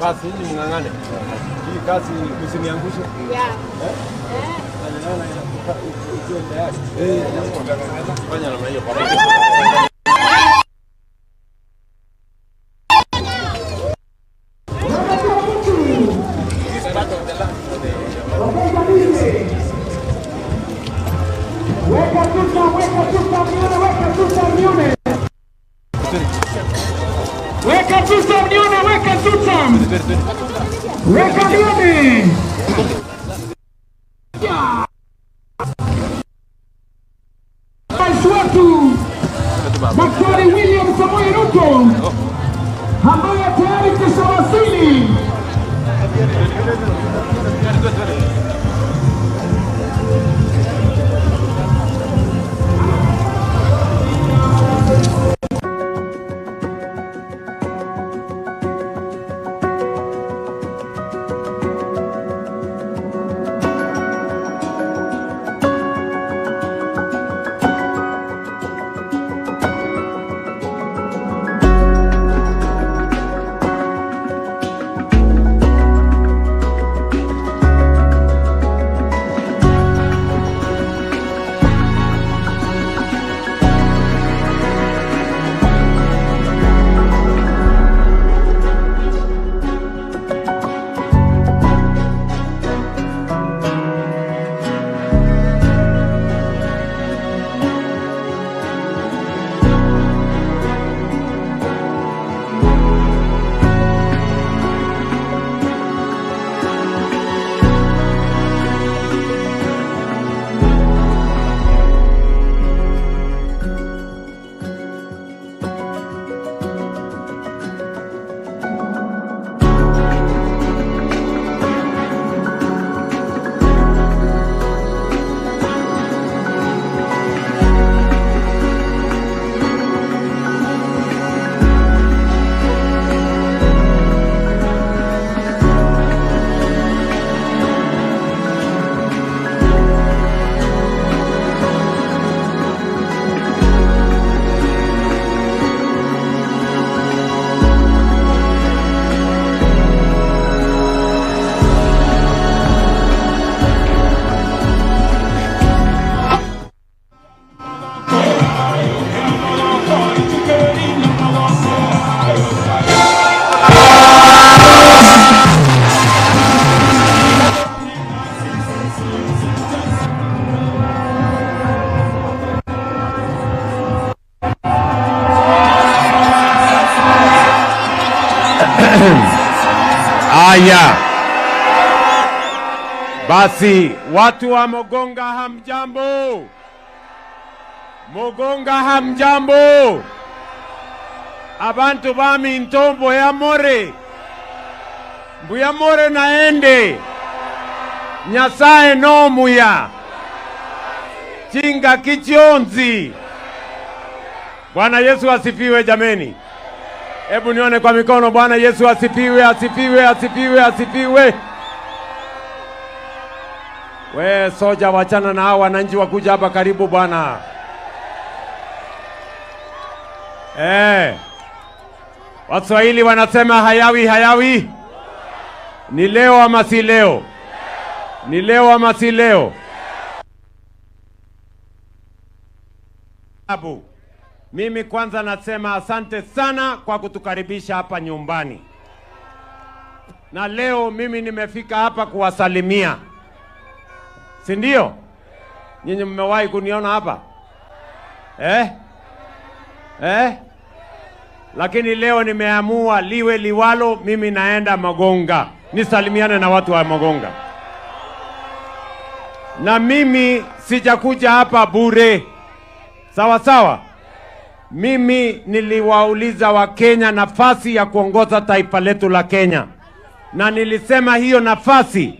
Basi hivi mng'ang'ane. Hii kazi usiniangushe. Fanya namna hiyo kwa Weka tuta mnione, weka tuta. Weka nione. Rais wetu Daktari William Samoei Ruto ambaye tayari kishawasili. Haya. Basi watu wa Mogonga hamjambo. Mogonga hamjambo. Abantu bami ntombo ya more. Mbuya more naende. Nyasaye no muya. Chinga kichionzi. Bwana Yesu asifiwe jameni. Hebu nione kwa mikono. Bwana Yesu asifiwe, asifiwe, asifiwe, asifiwe. We soja, wachana na hao wananchi wakuja hapa karibu bwana. Waswahili wanasema hayawi hayawi. Ni leo ama si leo? Ni leo ama si leo? Mimi kwanza nasema asante sana kwa kutukaribisha hapa nyumbani. Na leo mimi nimefika hapa kuwasalimia. Si ndio? Nyinyi mmewahi kuniona hapa? Lakini leo nimeamua liwe liwalo, mimi naenda Mogonga. Nisalimiane na watu wa Mogonga. Na mimi sijakuja hapa bure. Sawa sawa? Mimi niliwauliza Wakenya nafasi ya kuongoza taifa letu la Kenya. Na nilisema hiyo nafasi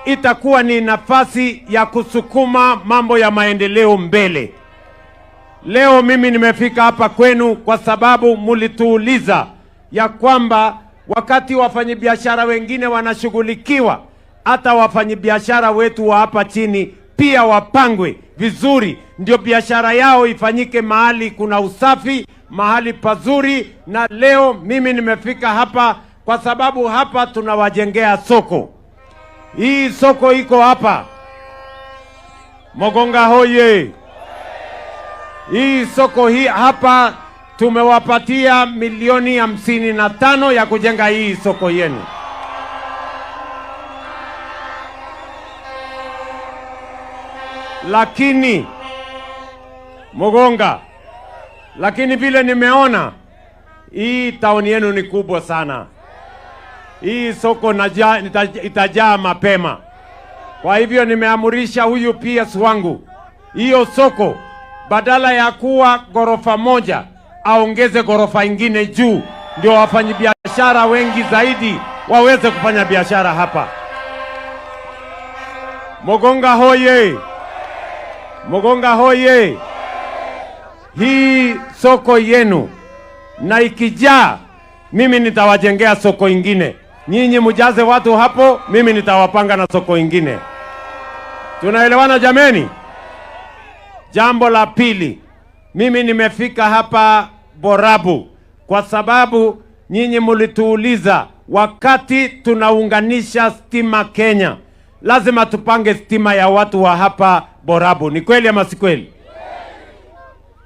itakuwa ni nafasi ya kusukuma mambo ya maendeleo mbele. Leo mimi nimefika hapa kwenu kwa sababu mulituuliza ya kwamba wakati wafanyabiashara wengine wanashughulikiwa, hata wafanyabiashara wetu wa hapa chini pia wapangwe vizuri, ndio biashara yao ifanyike mahali kuna usafi, mahali pazuri, na leo mimi nimefika hapa kwa sababu hapa tunawajengea soko. Hii soko iko hapa Mogonga hoye! Hii soko hii hapa tumewapatia milioni 55 ya kujenga hii soko yenu. Lakini Mogonga, lakini vile nimeona hii tauni yenu ni kubwa sana. Hii soko itajaa mapema. Kwa hivyo nimeamurisha huyu PS wangu, hiyo soko badala ya kuwa ghorofa moja aongeze ghorofa ingine juu, ndio wafanyabiashara wengi zaidi waweze kufanya biashara hapa. Mogonga hoye! Mogonga hoye! Hii soko yenu na ikijaa, mimi nitawajengea soko ingine. Nyinyi mujaze watu hapo, mimi nitawapanga na soko ingine. Tunaelewana jameni? Jambo la pili, mimi nimefika hapa Borabu kwa sababu nyinyi mulituuliza wakati tunaunganisha stima Kenya, lazima tupange stima ya watu wa hapa Borabu. Ni kweli ama si kweli?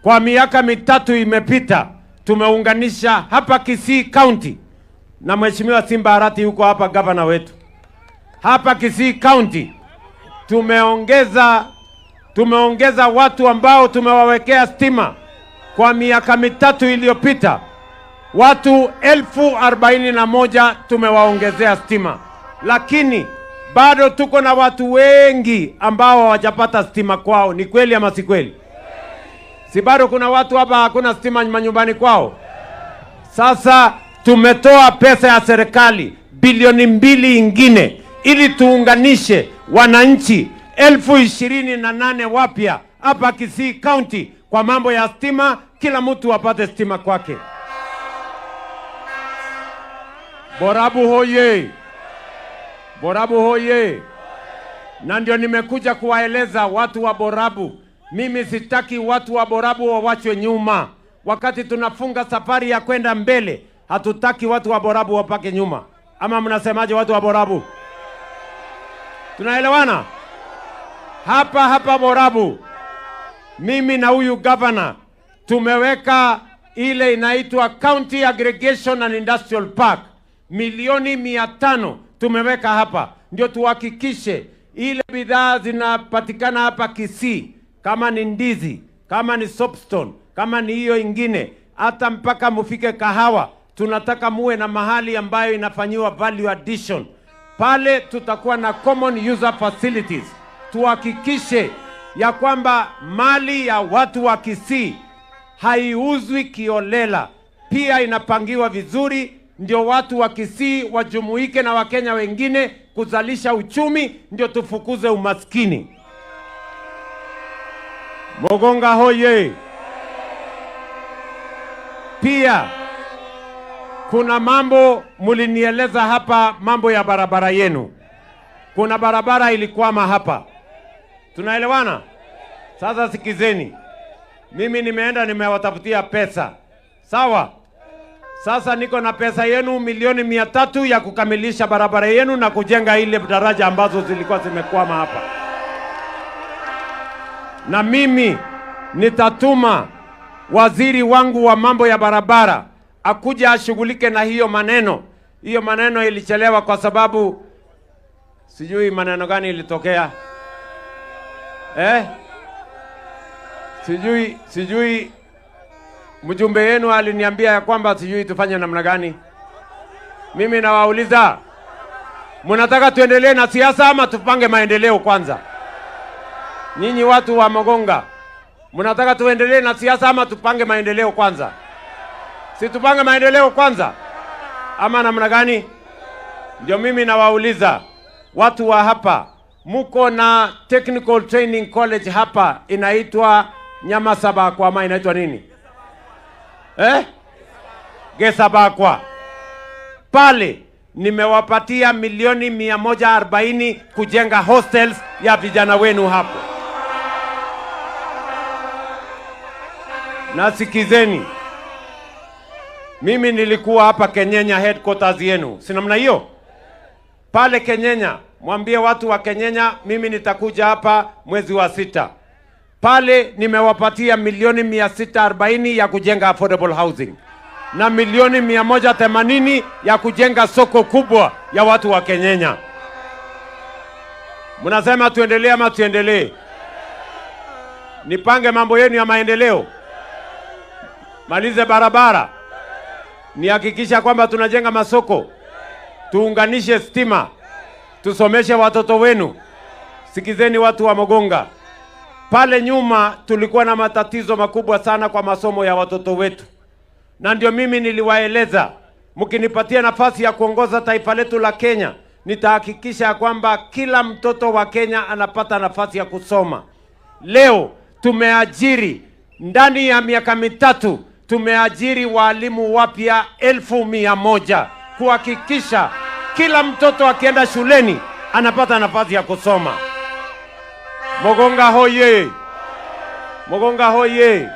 Kwa miaka mitatu imepita tumeunganisha hapa Kisii County, na Mheshimiwa Simba Arati yuko hapa, gavana wetu. Hapa Kisii County tumeongeza watu ambao tumewawekea stima kwa miaka mitatu iliyopita. Watu 41,000 tumewaongezea stima, lakini bado tuko na watu wengi ambao hawajapata stima kwao. Ni kweli ama si kweli? Si bado kuna watu hapa hakuna stima manyumbani kwao? Sasa tumetoa pesa ya serikali bilioni 2 ingine ili tuunganishe wananchi 28,000 wapya hapa Kisii County kwa mambo ya stima, kila mtu apate stima kwake. Borabu hoye! Borabu hoye! Na ndio nimekuja kuwaeleza watu wa Borabu, mimi sitaki watu wa Borabu wawachwe nyuma. Wakati tunafunga safari ya kwenda mbele, hatutaki watu wa Borabu wapake nyuma. Ama mnasemaje watu wa Borabu? Tunaelewana? Hapa Borabu, mimi na huyu governor tumeweka ile inaitwa County Aggregation and Industrial Park. Milioni 500 tumeweka hapa, ndio tuhakikishe ile bidhaa zinapatikana hapa Kisii, kama ni ndizi, kama ni soapstone, kama ni hiyo ingine, hata mpaka mufike kahawa. Tunataka muwe na mahali ambayo inafanyiwa value addition. Pale tutakuwa na common user facilities. Tuhakikishe ya kwamba mali ya watu wa Kisii haiuzwi kiolela, pia inapangiwa vizuri, ndio watu wa Kisii wajumuike na Wakenya wengine kuzalisha uchumi, ndio tufukuze umaskini. Mogonga hoye! Pia kuna mambo mulinieleza hapa, mambo ya barabara yenu. Kuna barabara ilikwama hapa. Tunaelewana? Sasa sikizeni. Mimi nimeenda nimewatafutia pesa. Sawa? Sasa niko na pesa yenu milioni 300 ya kukamilisha barabara yenu na kujenga ile daraja ambazo zilikuwa zimekwama hapa. Na mimi nitatuma waziri wangu wa mambo ya barabara akuja ashughulike na hiyo maneno. Hiyo maneno ilichelewa kwa sababu sijui maneno gani ilitokea. Sijui mjumbe yenu aliniambia ya kwamba sijui tufanye namna gani. Mimi nawauliza, mnataka tuendelee na siasa ama tupange maendeleo kwanza? Nyinyi watu wa Mogonga, mnataka tuendelee na siasa ama tupange maendeleo kwanza? Si tupange maendeleo kwanza ama namna gani? Ndio mimi nawauliza watu wa hapa, muko na technical training college hapa inaitwa Nyamasabakwa ama inaitwa nini? Gesabakwa. Pale nimewapatia milioni 140 kujenga hostels ya vijana wenu hapo. Na sikizeni, Mimi nilikuwa hapa Kenyenya headquarters yenu, si namna hiyo? Pale Kenyenya, mwambie watu wa Kenyenya mimi nitakuja hapa mwezi wa 6. Pale nimewapatia milioni 640 ya kujenga affordable housing na milioni 180 ya kujenga soko kubwa ya watu wa Kenyenya. Mnasema tuendelee ama tuendelee? Nipange mambo yenu ya maendeleo, malize barabara, nihakikisha kwamba tunajenga masoko, tuunganishe stima, tusomeshe watoto wenu. Sikizeni watu wa Mogonga, pale nyuma tulikuwa na matatizo makubwa sana kwa masomo ya watoto wetu, na ndio mimi niliwaeleza, mkinipatia nafasi ya kuongoza taifa letu la Kenya, nitahakikisha kwamba kila mtoto wa Kenya anapata nafasi ya kusoma. Leo tumeajiri, ndani ya miaka mitatu tumeajiri walimu wapya 1,100 kuhakikisha kila mtoto akienda shuleni anapata nafasi ya kusoma. Mogonga hoye! Mogonga hoye!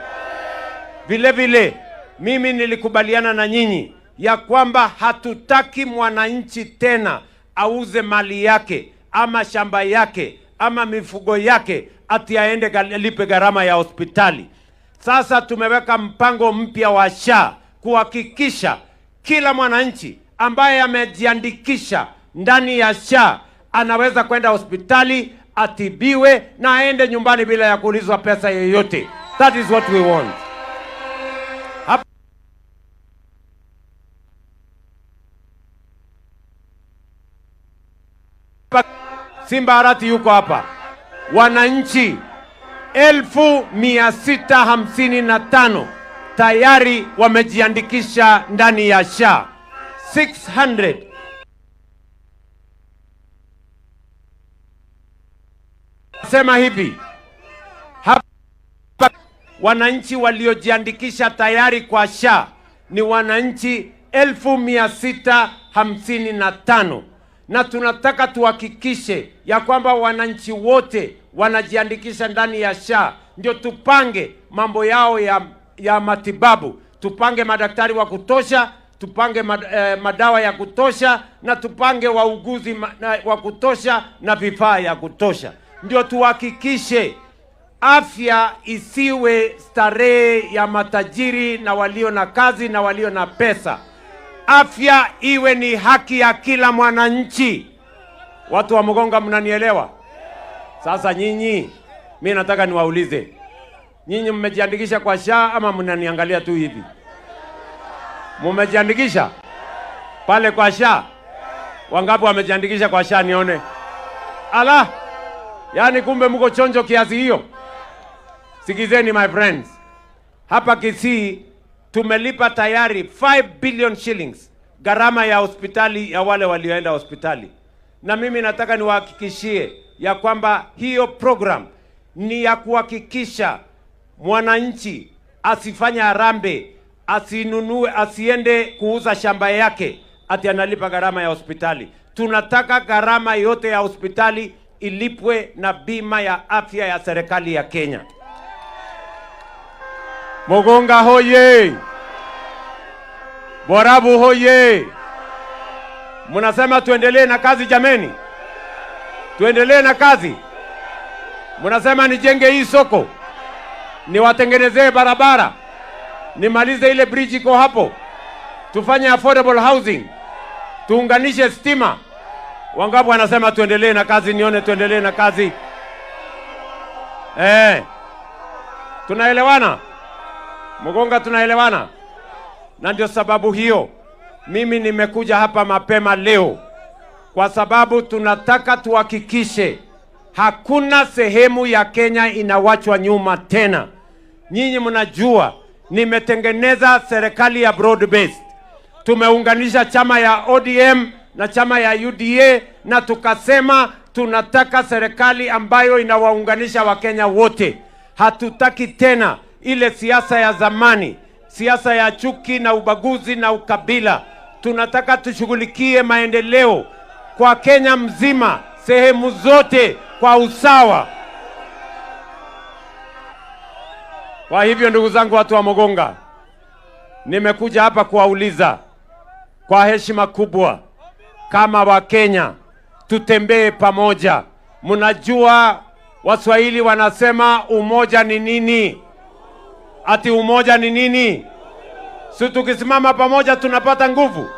Vile vile mimi nilikubaliana na nyinyi ya kwamba hatutaki mwananchi tena auze mali yake ama shamba yake ama mifugo yake ati aende lipe gharama ya hospitali. Sasa tumeweka mpango mpya wa SHA kuhakikisha kila mwananchi ambaye amejiandikisha ndani ya SHA anaweza kwenda hospitali, atibiwe na aende nyumbani bila ya kuulizwa pesa yoyote. That is what we want. Simba Arati yuko hapa. Wananchi 1,655 tayari wamejiandikisha ndani ya SHA. 600 sema hivi, hapa wananchi waliojiandikisha tayari kwa SHA ni wananchi 1,655, na tunataka tuhakikishe ya kwamba wananchi wote wanajiandikisha ndani ya SHA, ndio tupange mambo yao ya matibabu, tupange madaktari wa kutosha, tupange madawa ya kutosha, na tupange wauguzi wa kutosha na vifaa ya kutosha. Ndio tuhakikishe afya isiwe starehe ya matajiri na walio na kazi na walio na pesa. Afya iwe ni haki ya kila mwananchi. Watu wa Mogonga, mnanielewa? Sasa nyinyi, mimi nataka niwaulize, nyinyi mmejiandikisha kwa SHA ama mnaniangalia tu hivi? Mmejiandikisha pale kwa SHA? Wangapi wamejiandikisha kwa SHA nione? Ala, yani kumbe mko chonjo kiasi hiyo. Sikizeni my friends, hapa Kisii tumelipa tayari 5 billion shillings gharama ya hospitali ya wale walioenda hospitali, na mimi nataka niwahakikishie ya kwamba hiyo program ni ya kuhakikisha mwananchi asifanye harambee, asinunue, asiende kuuza shamba yake ati analipa gharama ya hospitali. Tunataka gharama yote ya hospitali ilipwe na bima ya afya ya serikali ya Kenya. Mogonga hoye! Borabu hoye! Mnasema tuendelee na kazi jameni? Tuendelee na kazi? Mnasema nijenge hii soko, niwatengenezee barabara, nimalize ile bridge iko hapo, tufanye affordable housing, tuunganishe stima. Wangapi wanasema tuendelee na kazi? Nione tuendelee na kazi. Tunaelewana? Mogonga, tunaelewana? Na ndio sababu hiyo mimi nimekuja hapa mapema leo, kwa sababu tunataka tuhakikishe hakuna sehemu ya Kenya inawachwa nyuma tena. Nyinyi mnajua nimetengeneza serikali ya broad based. Tumeunganisha chama ya ODM na chama ya UDA, na tukasema tunataka serikali ambayo inawaunganisha Wakenya wote. Hatutaki tena ile siasa ya zamani, siasa ya chuki na ubaguzi na ukabila. Tunataka tushughulikie maendeleo kwa Kenya mzima, sehemu zote kwa usawa. Kwa hivyo ndugu zangu watu wa Mogonga, nimekuja hapa kuwauliza kwa heshima kubwa, kama Wakenya tutembee pamoja. Mnajua Waswahili wanasema umoja ni nini? Ati umoja ni nini? Si tukisimama pamoja tunapata nguvu?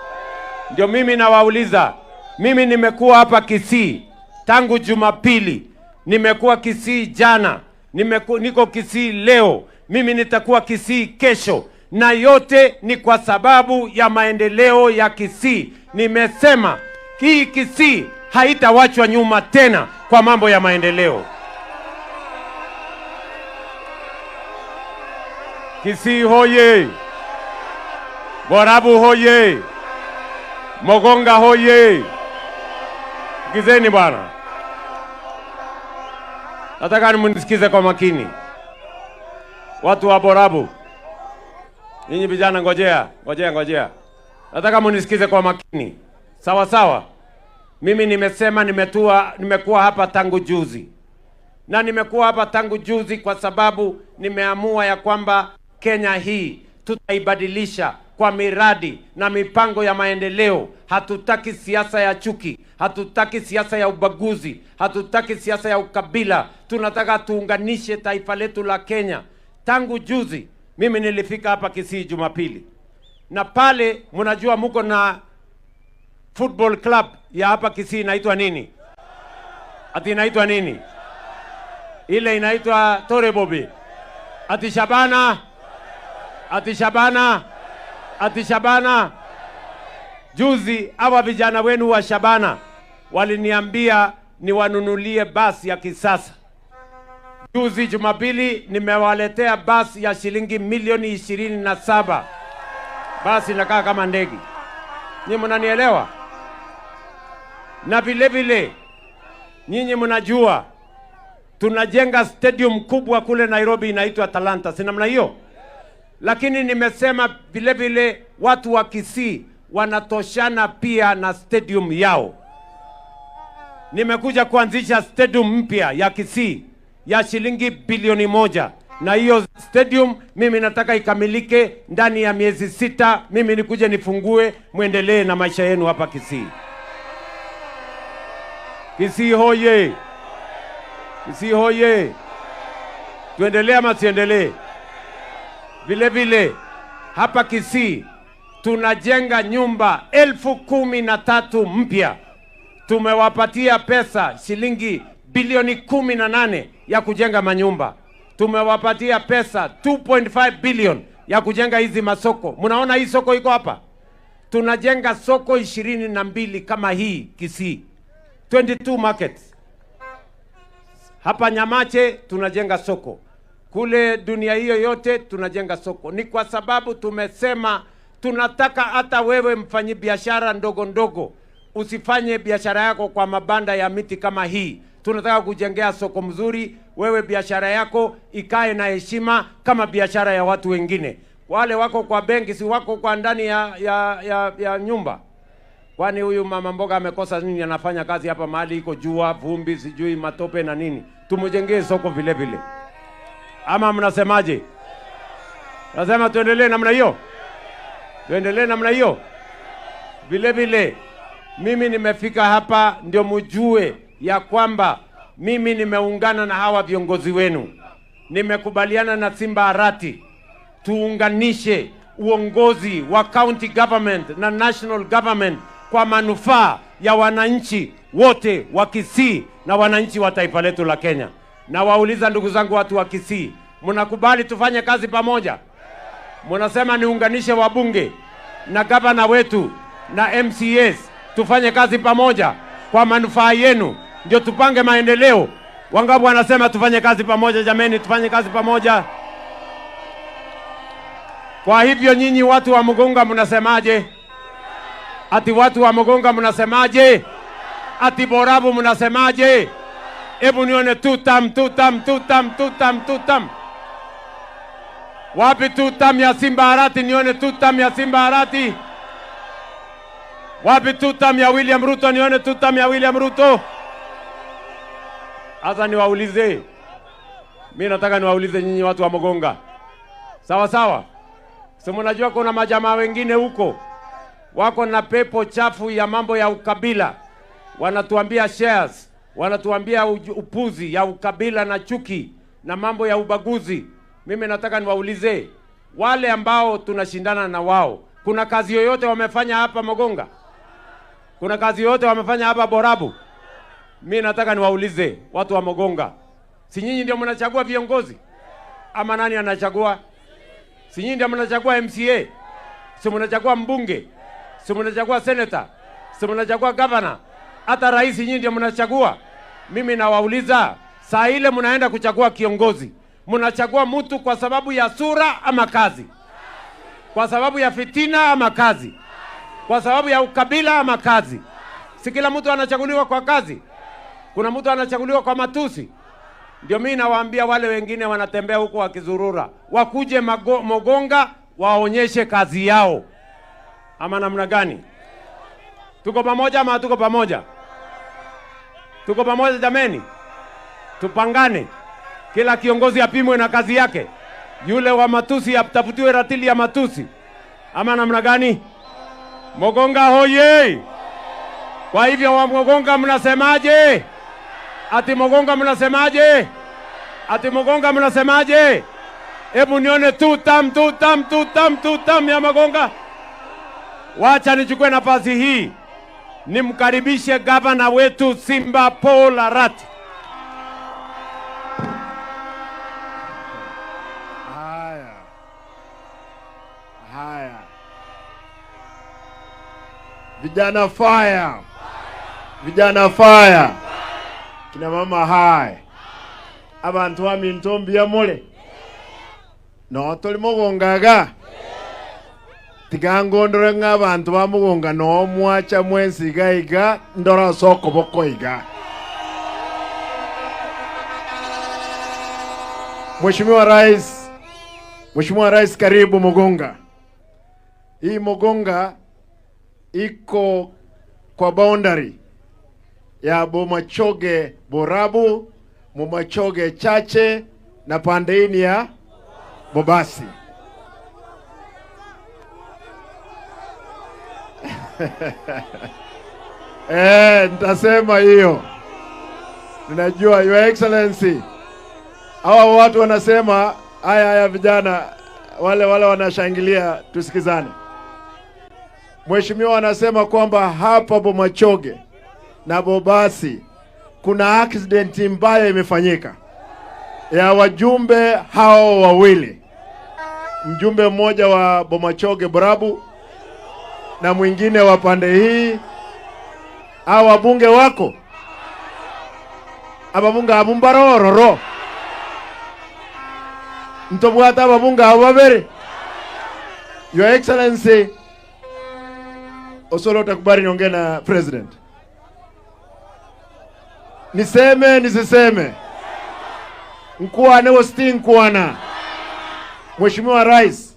Ndio mimi nawauliza. Mimi nimekuwa hapa Kisii tangu Jumapili, nimekuwa Kisii jana, niko Kisii leo, mimi nitakuwa Kisii kesho, na yote ni kwa sababu ya maendeleo ya Kisii. Nimesema hii Kisii haitawachwa nyuma tena kwa mambo ya maendeleo. Kisii hoye! Borabu hoye! Mogonga hoye! Gizeni bwana. Nataka mnisikize kwa makini. Watu wa Borabu. Ninyi vijana ngojea. Nataka mnisikize kwa makini. Sawa sawa. Mimi nimesema nimekuwa hapa tangu juzi. Na nimekuwa hapa tangu juzi kwa sababu nimeamua ya kwamba Kenya hii tutaibadilisha kwa miradi na mipango ya maendeleo. Hatutaki siasa ya chuki, hatutaki siasa ya ubaguzi, hatutaki siasa ya ukabila. Tunataka tuunganishe taifa letu la Kenya. Tangu juzi mimi nilifika hapa Kisii Jumapili, na pale mnajua mko na football club ya hapa Kisii inaitwa nini? Ati inaitwa nini? Ile inaitwa Tore Bobi. Ati Shabana. Juzi hawa vijana wenu wa Shabana waliniambia niwanunulie basi ya kisasa. Juzi Jumapili nimewaletea basi ya shilingi milioni 27. Basi inakaa kama ndege. Nyinyi mnanielewa? Na vile vile nyinyi mnajua tunajenga stadium kubwa kule Nairobi inaitwa Talanta. Si namna hiyo? Lakini nimesema vile vile watu wa Kisii wanatoshana pia na stadium yao. Nimekuja kuanzisha stadium mpya ya Kisii ya shilingi bilioni 1, na hiyo stadium mimi nataka ikamilike ndani ya miezi 6. Mimi nikuje nifungue, muendelee na maisha yenu hapa Kisii. Kisii hoye! Kisii hoye! Tuendelee ama siendelee? Vile vile hapa Kisii tunajenga nyumba 13,000 mpya. Tumewapatia pesa shilingi bilioni 18 ya kujenga manyumba. Tumewapatia pesa 2.5 billion ya kujenga hizi masoko. Mnaona hii soko iko hapa? Tunajenga soko 22 kama hii Kisii. 22 markets. Hapa Nyamache tunajenga soko. Kule dunia hiyo yote tunajenga soko. Ni kwa sababu tumesema tunataka hata wewe mfanyibiashara ndogo usifanye biashara yako kwa mabanda ya miti kama hii. Tunataka kujengea soko mzuri, wewe biashara yako ikae na heshima kama biashara ya watu wengine. Wale wako kwa benki si wako kwa ndani ya nyumba. Kwani huyu mama mboga amekosa nini? Anafanya kazi hapa mahali iko jua, vumbi, sijui matope na nini. Tumujengee soko vile vile. Ama mnasemaje? Nasema tuendelee namna hiyo? Tuendelee namna hiyo? Vile vile mimi nimefika hapa ndio mjue ya kwamba mimi nimeungana na hawa viongozi wenu. Nimekubaliana na Simba Arati tuunganishe uongozi wa county government na national government kwa manufaa ya wananchi wote wa Kisii na wananchi wa taifa letu la Kenya. Na wauliza ndugu zangu watu wa Kisii, mnakubali tufanye kazi pamoja? Mnasema niunganishe wabunge na gavana wetu na MCAs tufanye kazi pamoja kwa manufaa yenu ndio tupange maendeleo. Wangapi wanasema tufanye kazi pamoja? Jameni, tufanye kazi pamoja. Kwa hivyo nyinyi watu wa Mugunga mnasemaje? Ati watu wa Mugunga mnasemaje? Ati Borabu mnasemaje? Hebu nione tutam. Wapi tutam ya Simba Arati? Nione tutam ya Simba Arati. Wapi tutam ya William Ruto? Nione tutam ya William Ruto. Sasa niwaulize. Mimi nataka niwaulize nyinyi watu wa Mugunga. Sawa sawa? Si mnajua kuna majamaa wengine huko wako na pepo chafu ya mambo ya ukabila, wanatuambia shares, wanatuambia upuzi ya ukabila na chuki na mambo ya ubaguzi. Mimi nataka niwaulize wale ambao tunashindana na wao, kuna kazi yoyote wamefanya hapa Mogonga? Kuna kazi yoyote wamefanya hapa Borabu? Mimi nataka niwaulize watu wa Mogonga, si nyinyi ndio mnachagua viongozi ama nani anachagua? Si nyinyi ndio mnachagua MCA? Si mnachagua mbunge? Si mnachagua senator? Si mnachagua governor? Hata rais nyinyi ndio mnachagua. Mimi nawauliza, saa ile mnaenda kuchagua kiongozi, mnachagua mtu kwa sababu ya sura ama kazi? Kwa sababu ya fitina ama kazi? Kwa sababu ya ukabila ama kazi? Si kila mtu anachaguliwa kwa kazi. Kuna mtu anachaguliwa kwa matusi. Ndio mimi nawaambia wale wengine wanatembea huko wakizurura, wakuje Mogonga waonyeshe kazi yao. Ama namna gani? Tuko pamoja ama tuko pamoja? Tuko pamoja jameni? Tupangane. Kila kiongozi apimwe na kazi yake. Yule wa matusi atafutiwe ratili ya matusi. Ama namna gani? Mogonga hoye! Kwa hivyo wa Mogonga mnasemaje? Ati Mogonga mnasemaje? Ati Mogonga mnasemaje? Hebu nione tutam ya Mogonga. Wacha nichukue nafasi hii nimkaribishe gavana wetu Simba Paul Arati. Haya. Vijana fire. Vijana fire. Kina mama hai. Abantu bami ntombi ya mole. No toli Mogongaga. Tigangondore ng'abantu ba Mogonga no mwacha mwensi gaiga ndora soko bokoiga. Mheshimiwa Rais karibu Mogonga. Hii Mogonga iko kwa boundary ya Bomachoge Borabu, Bomachoge Chache na pandeini ya Bobasi. Nitasema hiyo. Ninajua Your Excellency. Hawa watu wanasema haya vijana wale wanashangilia, tusikizane. Mheshimiwa anasema kwamba hapa Bomachoge na Bobasi kuna accident mbaya imefanyika ya wajumbe hao wawili. Mjumbe mmoja wa Bomachoge Borabu na mwingine wa pande hii. Hao wabunge wako ababunga abumbarororo ntobwata ababunga ababere. Your Excellency, Osolo utakubali niongee na President. Nisiseme nkuane wosti nkuana. Mheshimiwa Rais,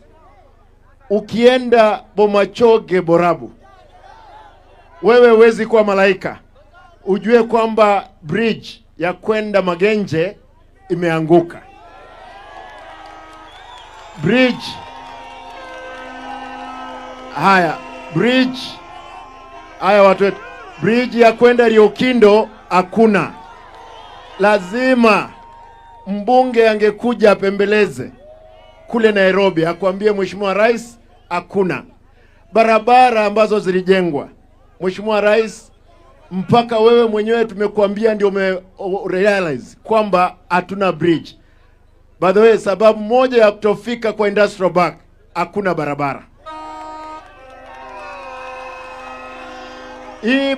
ukienda Bomachoge Borabu, wewe wezi kuwa malaika. Ujue kwamba bridge ya kwenda Magenje imeanguka. Bridge watu wetu, bridge ya kwenda Riokindo hakuna. Lazima mbunge angekuja apembeleze kule Nairobi akwambie Mheshimiwa Rais hakuna. Barabara ambazo zilijengwa, Mheshimiwa Rais, mpaka wewe mwenyewe tumekuambia ndio realize kwamba hatuna bridge. By the way, sababu moja ya kutofika kwa Industrial Park, hakuna barabara. Hii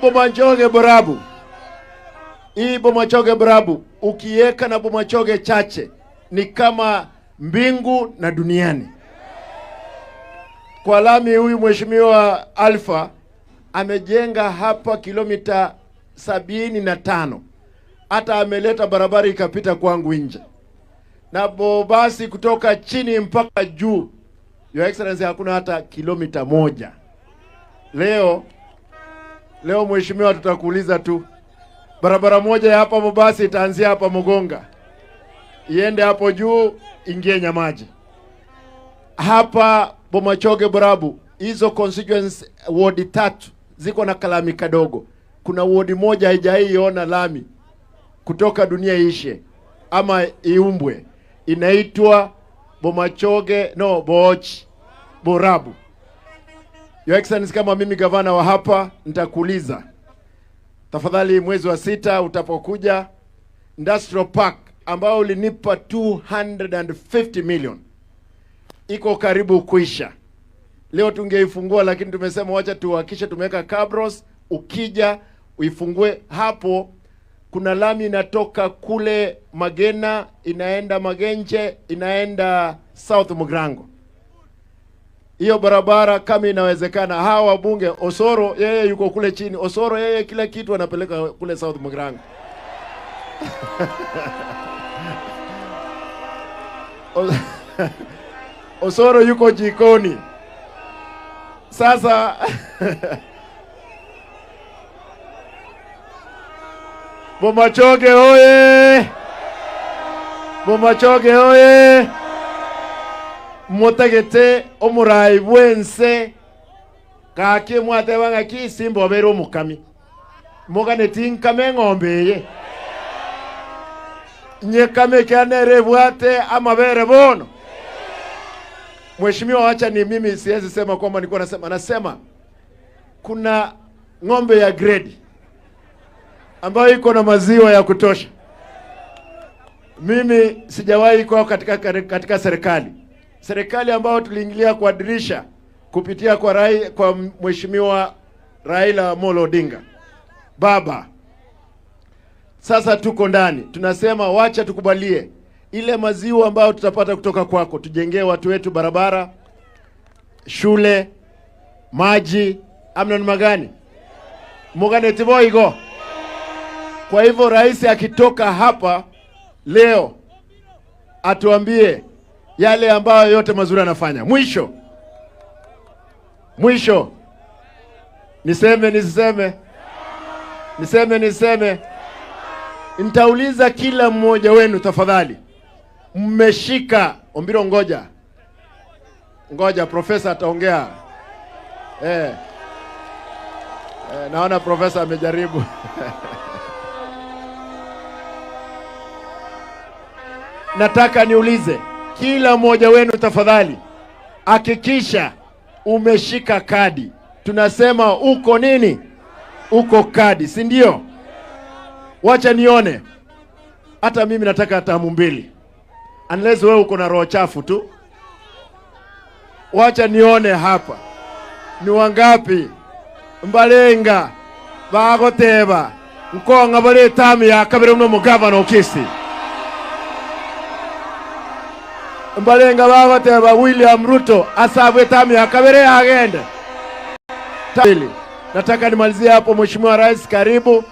Bomachoge Borabu, ukiweka na Bomachoge Chache ni kama mbingu na duniani. Kwa lami huyu Mheshimiwa Alpha amejenga hapa kilomita 75. Hata ameleta barabara ikapita kwangu nje. Na Bobasi kutoka chini mpaka juu, Your Excellency, hakuna hata kilomita 1. Leo Mheshimiwa, tutakuuliza tu, barabara moja ya hapa Bobasi itaanzia hapa Mogonga, iende hapo juu, ingie Nyamaji. Hapa Bomachoge, Borabu, hizo constituents ward 3 ziko na kalami kadogo. Kuna ward moja haijaiona lami kutoka dunia ishe ama iumbwe, inaitwa Bomachoge, Booch, Borabu. Your Excellency, kama mimi gavana wa hapa nitakuuliza, tafadhali mwezi wa 6 utapokuja, Industrial Park ambao ulinipa 250 million iko karibu kuisha. Leo tungeifungua, lakini tumesema wacha tuhakishe tumeweka cabros, ukija uifungue hapo. Kuna lami inatoka kule Magena, inaenda Magenje, inaenda South Mugrango. Hiyo barabara kama inawezekana, hawa wabunge, Osoro yeye yuko kule chini, Osoro yeye kila kitu anapeleka kule South Mugrango. Osoro yuko jikoni. Sasa Bomachoge oye! Bomachoge oye! Motagete omurai bwense kake mwate banga ki simbo bero mukami. Mogane tinkame ngombeye. Nyekame kanere bwate amabere bono. Mheshimiwa, acha ni mimi siwezi sema kwamba nilikuwa nasema kuna ng'ombe ya grade ambayo iko na maziwa ya kutosha. Mimi sijawahi kwa katika serikali ambayo tuliingilia kwa dirisha kupitia kwa Mheshimiwa Raila Amolo Odinga baba. Sasa tuko ndani, tunasema wacha tukubalie ile maziwa ambayo tutapata kutoka kwako, tujengee watu wetu barabara, shule, maji, amna ni magani Mugane tiboigo. Kwa hivyo rais akitoka hapa leo atuambie yale ambayo yote mazuri anafanya. Mwisho niseme nitauliza kila mmoja wenu, tafadhali, mmeshika Ombiro, ngoja profesa ataongea. Naona profesa amejaribu. Nataka niulize kila mmoja wenu, tafadhali hakikisha umeshika kadi. Tunasema uko nini? Uko kadi, si ndio? Wacha nione. Hata mimi nataka tamu mbili. Unless wewe uko na roho chafu tu. Wacha nione hapa. Ni wangapi? Mbalenga bagoteba nkonga bale tamu ya kabere no mugavana okisi. Mbalenga bagoteba William Ruto asabwe tamu ya kabere agende. Nataka nimalizie hapo. Mheshimiwa Rais, karibu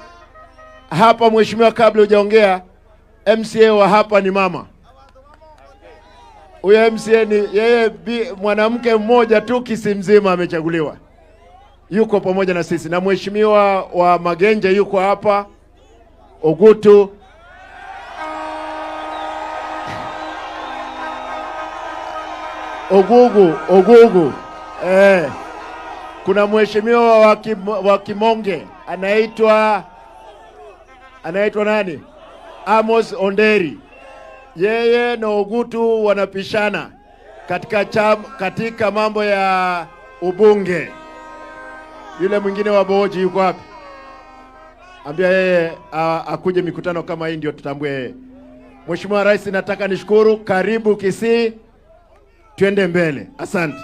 hapa. Mheshimiwa, kabla hujaongea, MCA wa hapa ni mama. Huyo MCA ni yeye, mwanamke mmoja tu Kisii mzima amechaguliwa. Yuko pamoja na sisi, na mheshimiwa wa Magenje yuko hapa, Ogutu. Ogugu. Kuna mheshimiwa wa Kimonge anaitwa nani? Amos Onderi. Yeye na Ogutu wanapishana katika mambo ya ubunge. Yule mwingine wa Boji yuko wapi? Ambia yeye akuje mikutano kama hii ndio tutambue yeye. Mheshimiwa Rais, nataka nishukuru. Karibu Kisii, twende mbele. Asante.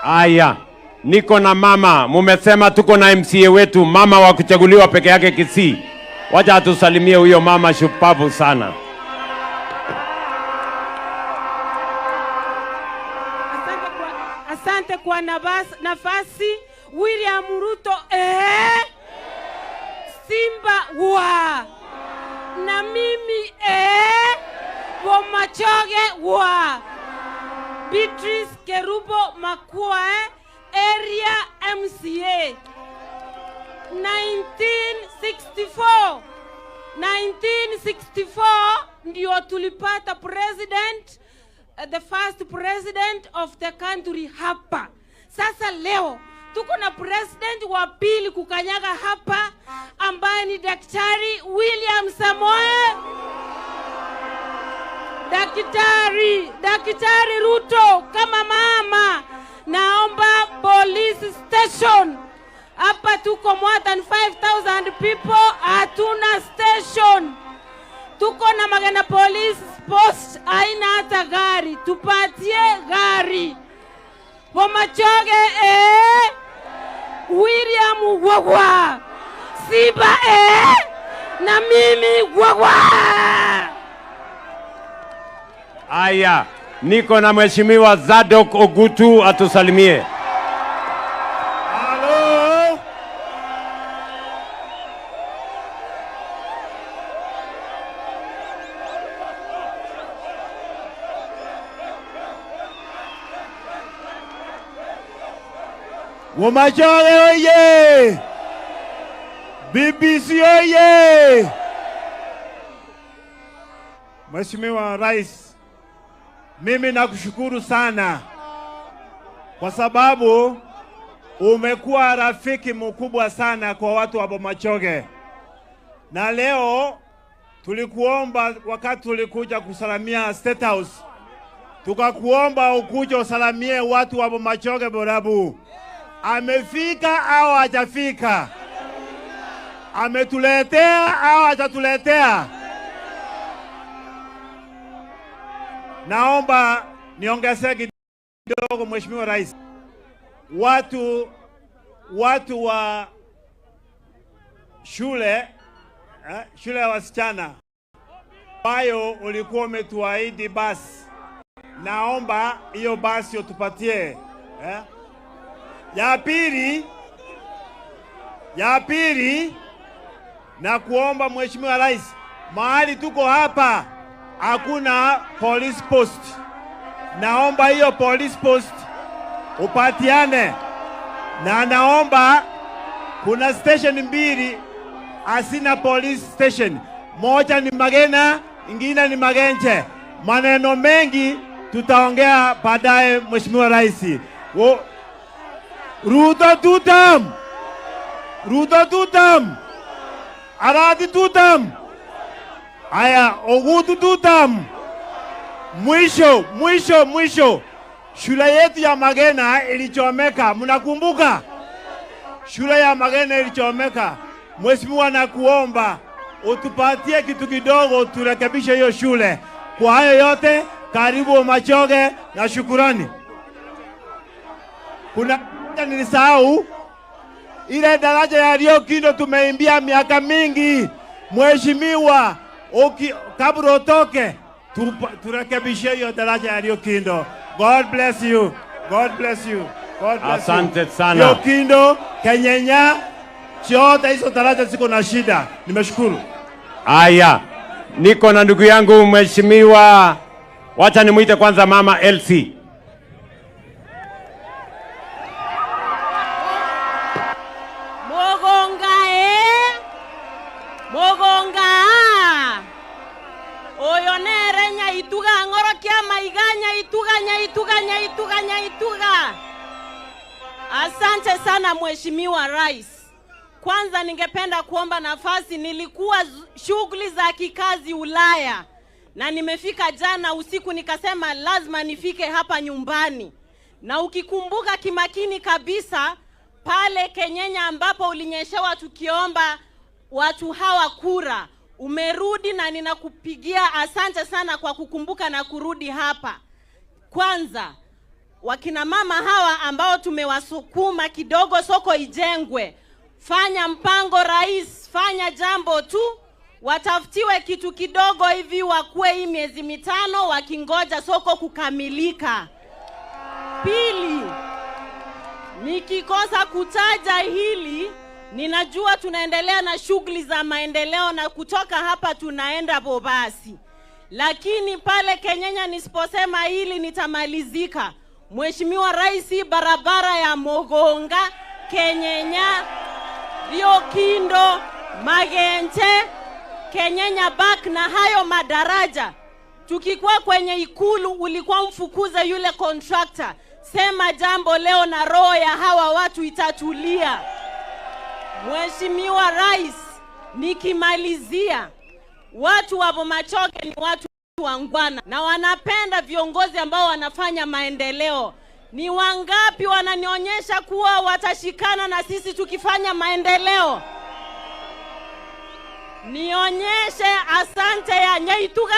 Aya, niko na mama. Mumesema tuko na MCA wetu, mama wa kuchaguliwa peke yake Kisii. Wacha atusalimie huyo mama shupavu sana. Asante kwa nafasi. William Ruto Simba wa na mimi Bomachoge wa Beatrice Kerubo Makua area MCA 1964 ndio tulipata president the first president of the country hapa. Sasa leo tuko na president wa pili kukanyaga hapa ambaye ni Daktari William Samoei Daktari Ruto. Kama mama, naomba police station. Hapa tuko more than 5,000 people, hatuna station. Tuko na Magana police post, haina hata gari. Tupatie gari. Bomachoge William Gwagwa. Siba na mimi Gwagwa. Aya, niko na Mheshimiwa Zadok Ogutu atusalimie. Halo. Bomachoge oye! BBC oye! Mheshimiwa Rais, mimi nakushukuru sana kwa sababu umekuwa rafiki mkubwa sana kwa watu wa Bomachoge. Na leo tulikuomba wakati tulikuja kusalamia State House, tukakuomba ukuje usalamie watu wa Bomachoge Borabu. Amefika au hajafika? Ametuletea au hajatuletea? Naomba niongezee kidogo Mheshimiwa Rais. Watu wa shule ya wasichana ambayo ulikuwa umetuahidi basi, naomba hiyo basi utupatie. Ya pili na kuomba Mheshimiwa Rais, mahali tuko hapa hakuna police post. Naomba hiyo police post upatiane. Na naomba kuna station mbili asina police station. Moja ni Magena, ingine ni Magenche. Maneno mengi tutaongea baadaye Mheshimiwa Rais. Ruto tutam! Ruto tutam! Arati tutam! Aya, Ogutu tutam! Mwisho. Shule yetu ya Magena ilichomeka. Mnakumbuka? Shule ya Magena ilichomeka. Mheshimiwa, nakuomba utupatie kitu kidogo turekebishe hiyo shule. Kwa hayo yote, karibu Bomachoge na shukurani. Kuna nilisahau ile daraja ya Rio Kindo tumeimbia miaka mingi. Mheshimiwa, kabla utoke turekebishe hiyo daraja ya Rio Kindo. God bless you. God bless you. God bless Asante you. sana. Rio Kindo, Kenyenya, chote hizo daraja ziko na shida. Nimeshukuru. Aya, niko na ndugu yangu Mheshimiwa, wacha nimuite kwanza Mama Elsie. Mogonga oyo nere Nyaituga ngoro kia maiganya ituga. Asante sana Mheshimiwa Rais. Kwanza ningependa kuomba nafasi, nilikuwa shughuli za kikazi Ulaya na nimefika jana usiku, nikasema lazima nifike hapa nyumbani. Na ukikumbuka kimakini kabisa pale Kenyenya ambapo ulinyeshewa tukiomba watu hawa kura, umerudi na ninakupigia asante sana kwa kukumbuka na kurudi hapa. Kwanza wakina mama hawa ambao tumewasukuma kidogo soko ijengwe, fanya mpango Rais, fanya jambo tu, watafutiwe kitu kidogo hivi wakuwe hii miezi 5 wakingoja soko kukamilika. Pili, nikikosa kutaja hili, ninajua tunaendelea na shughuli za maendeleo na kutoka hapa tunaenda Bobasi. Lakini pale Kenyenya nisiposema hili nitamalizika. Mheshimiwa Rais, barabara ya Mogonga, Kenyenya, Rio Kindo, Magenche, Kenyenya Back na hayo madaraja Tukikuwa kwenye ikulu ulikuwa mfukuza yule contractor. Sema jambo leo na roho ya hawa watu itatulia. Mheshimiwa Rais, nikimalizia, watu wa Bomachoge ni watu wangwana na wanapenda viongozi ambao wanafanya maendeleo. Ni wangapi wananionyesha kuwa watashikana na sisi tukifanya maendeleo? Nionyeshe asante ya Nyaituga.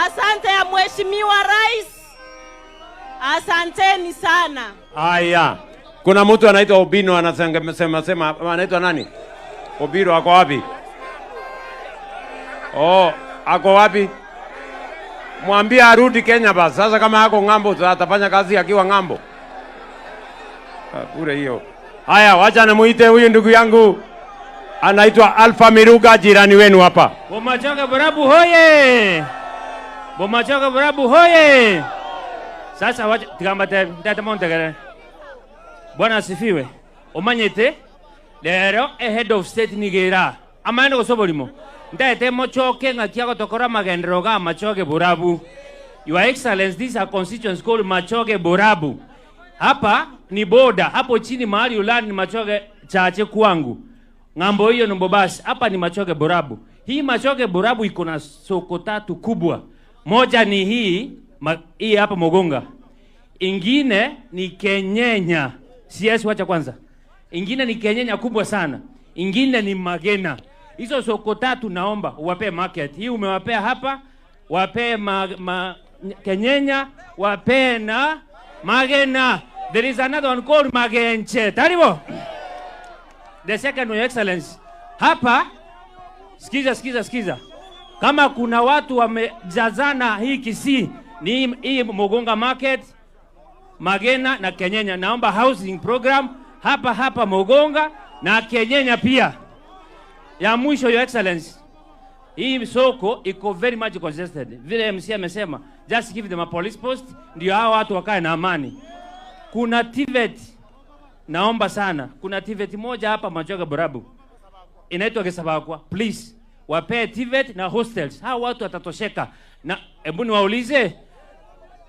Asante ya Mheshimiwa Rais. Asanteni sana. Haya. Kuna mtu anaitwa Obino anasema anaitwa nani? Obiro ako wapi? Oh, ako wapi? Mwambie arudi Kenya basi. Sasa kama hako ngambo atafanya kazi akiwa ngambo. Bure hiyo. Haya, wacha namuite huyu ndugu yangu. Anaitwa Alpha Miruga, jirani wenu hapa. Bomachoge Borabu hoye! Bomachoge Borabu hoye! Sasa wacha tikambate ndatamontegere. Bwana asifiwe. Omanyete lero head of state nigira. Amane gosobolimo. Ndete mochoke ngakia gotokora magendero ga Machoge Borabu. Your Excellency, this is a constituency called Machoge Borabu. Hapa ni boda, hapo chini mahali ulani ni Machoge chache kwangu. Ngambo hiyo nombo basi, hapa ni Machoge Borabu. Hii Machoge Borabu iko na soko tatu kubwa. Moja ni hii hapa Mogonga. Ingine ni Kenyenya. CS wacha kwanza. Ingine ni Kenyenya kubwa sana. Ingine ni Magena. Hizo soko tatu naomba uwape market. Hii umewapea hapa, wape Kenyenya, wape na Magena. There is another one called Magenche. Taribo. The second, Your Excellency. Hapa, sikiza. Kama kuna watu wamejazana hii Kisii, ni hii Mogonga market, Magena na Kenyenya. Naomba housing program hapa Mogonga na Kenyenya pia. Ya mwisho, Your Excellency. Hii soko iko very much congested. Vile MC amesema, just give them a police post ndio hao watu wakae na amani. Kuna TVET, naomba sana. Kuna TVET moja hapa Machoge Borabu. Inaitwa Gesabakwa. Please, wapee TVET na hostels. Hao watu watatosheka. Na hebu niwaulize,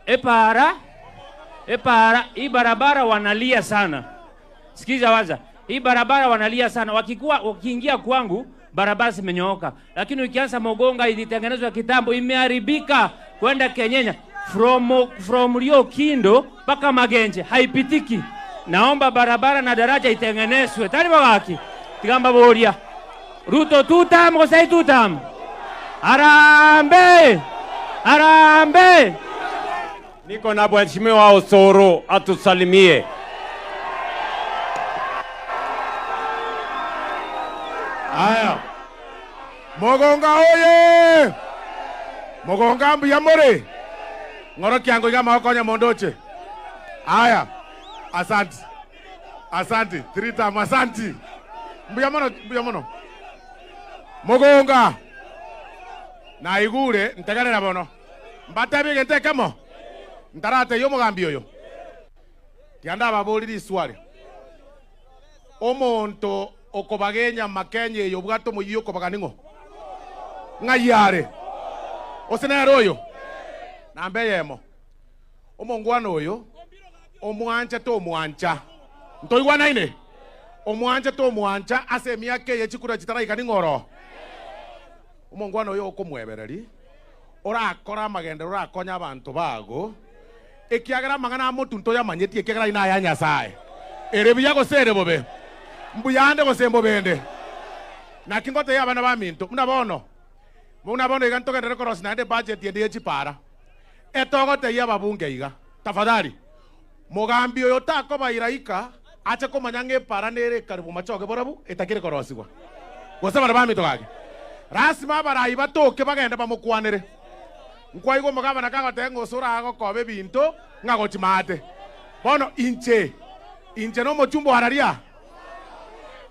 Epara, hii barabara wanalia sana. Sikiza waza. Hii barabara wanalia sana. Wakiingia kwangu, barabara zimenyooka. Lakini ukianza Mogonga ilitengenezwa kitambo, imeharibika kwenda Kenyenya. From Rio Kindo mpaka Magenje haipitiki. Naomba barabara na daraja itengenezwe. Tani waki. Tigamba boria. Ruto tutam gosai tutam. Arambe. Niko na Mheshimiwa Osoro atusalimie. Haya. Mogonga oye! Mogonga mbiyamore. Ngoro kiango iga maokonya mondoche. Haya. Asante. 3 times asante. Mbuyamono. Mogonga. Na igure ntegerera bono. Mbatabi gente kamo. Ntarate yo mugambi oyo. Kianda baboliri swali. Omonto okobagenya makenye yo bwato muyiyo kobaganing'o. Ngayare. Osenero oyo. Nambe yemo. Omongwana oyo. Omwancha to omwancha. Ntoigwana ine. Omwancha to omwancha ase miake yechikura chitara ikaning'oro. Omongwana oyo okomwebereri. Orakora magendero orakonya abantu bago. Ekiagera magana motunto ya manyeti ekiagera ina ya Nyasaye. Erebiya gosere bobe. Mbuyande gosembo bende. Na kingote ya bana baminto. Munabono igantoke rekoros na ande budget yende yechipara. Etogote ya babunge iga. Tafadhali. Mogambi oyo takoba iraika acha komanyange para nere karibu Machoge Borabu etakire korosigwa. Gosaba na baminto gage. Rasima barayi batoke bagenda bamukwanire. Nkwayigo mugaba nakanga tengo sura ago kobe binto ngago chimate. Bono inche no mochumbo hararia.